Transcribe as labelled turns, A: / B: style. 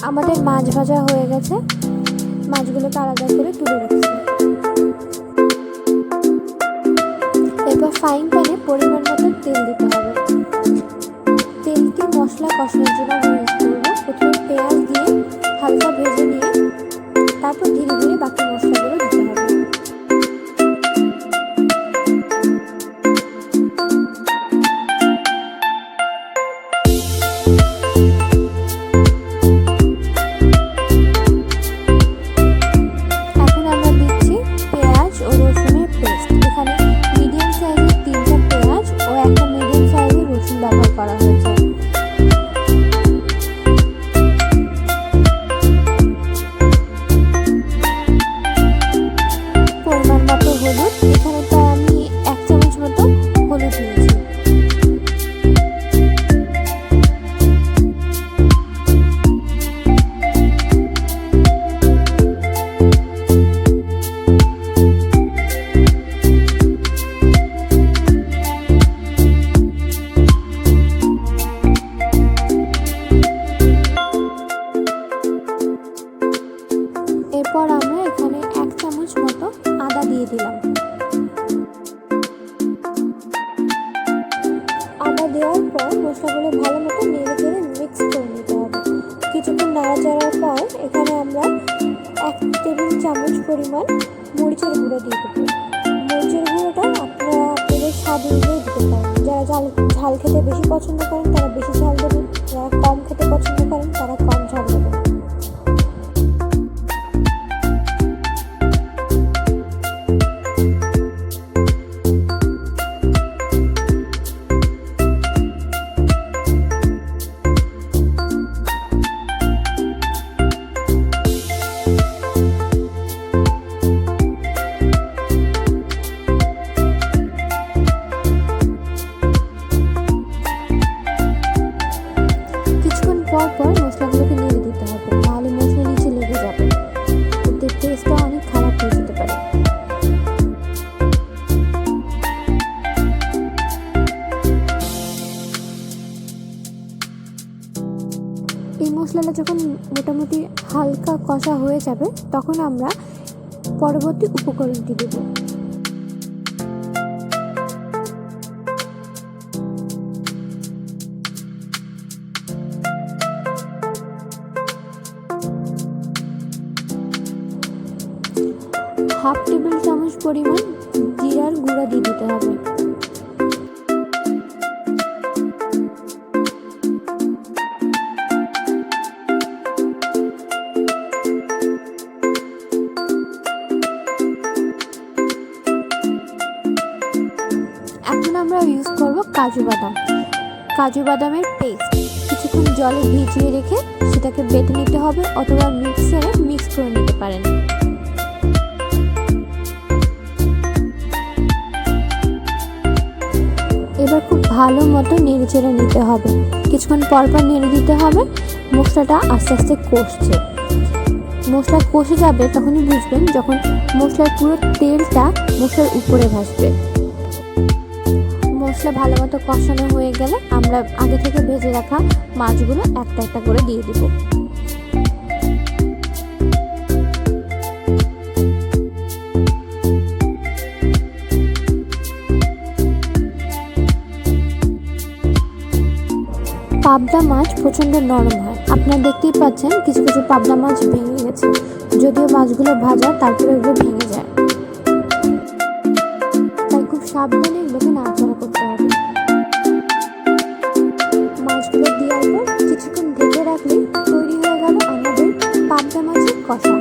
A: আমাদের মাছ ভাজা হয়ে গেছে, মাছগুলোকে আলাদা করে তুলে রেখেছি। এবার ফ্রাইং প্যানে পরিমাণ মতো তেল দিতে হবে। তেলটি মশলা কষানোর জন্য আমি ইউজ করবো। প্রথমে পেঁয়াজ দিয়ে হালকা ভেজে নিয়ে তারপর ধীরে ধীরে বাকি মশলাগুলো দিতে হবে। এখন আমরা দিচ্ছি পেঁয়াজ ও রসুনের পেস্ট। এখানে মিডিয়াম সাইজের 3টা পেঁয়াজ ও একটা মিডিয়াম সাইজের রসুন ব্যবহার করা হয়েছে। পরিমাণ মতো হলুদ, এখানে তো আমি 1 চামচ মতো হলুদ নিয়েছি। এরপর আমরা এখানে 1 চামচ মতো আদা দিয়ে দিলাম। আদা দেওয়ার পর মশলাগুলো ভালো মতো নেড়ে চেড়ে মিক্স করে নিতে হবে। কিছুক্ষণ নাড়াচাড়ার পর এখানে আমরা 1 টেবিল চামচ পরিমাণ মরিচের গুঁড়ো দিয়ে দেবো। মরিচের গুঁড়োটা আপনারা আপনাদের স্বাদ অনুযায়ী দিতে পারেন। যারা ঝাল খেতে বেশি পছন্দ করেন তারা বেশি ঝাল দেবেন, যারা কম খেতে পছন্দ করেন তারা কম ঝাল দেবেন। পর মশলাগুলোকে নেড়ে দিতে হবে, নাহলে মশলা নিচে লেগে যাবে, এতে টেস্টটা অনেক খারাপ হয়ে যেতে পারে। এই মশলাটা যখন মোটামুটি হালকা কষা হয়ে যাবে তখন আমরা পরবর্তী উপকরণটি দেব। হাফ টেবিল চামচ পরিমাণ জিরার গুঁড়া দিয়ে দিতে হবে। এখন আমরা ইউজ করব কাজু বাদামের পেস্ট। কিছুক্ষণ জলে ভিজিয়ে রেখে সেটাকে বেটে নিতে হবে, অথবা মিক্সারে মিক্স করে নিতে পারেন। এবার খুব ভালো মতো নেড়ে চেড়ে নিতে হবে। কিছুক্ষণ পর নেড়ে দিতে হবে। মশলাটা আস্তে আস্তে কষছে, মশলা কষে যাবে তখনই বুঝবেন যখন মশলার পুরো তেলটা মশলার উপরে ভাসবে। মশলা ভালো মতো কষানো হয়ে গেলে আমরা আগে থেকে ভেজে রাখা মাছগুলো একটা একটা করে দিয়ে দিব। পাবদা মাছ প্রচণ্ড নরম হয়, আপনারা দেখতেই পাচ্ছেন কিছু কিছু পাবদা মাছ ভেঙে গেছে। যদিও মাছগুলো ভাজা তারপরে এগুলো ভেঙে যায়, তাই খুব সাবধানে এগুলোকে নাড়াচাড়া করতে হবে। মাছগুলো দেওয়ার পর কিছুক্ষণ ঢেকে রাখলেই তৈরি হয়ে গেল আমাদের পাবদা মাছের কষা।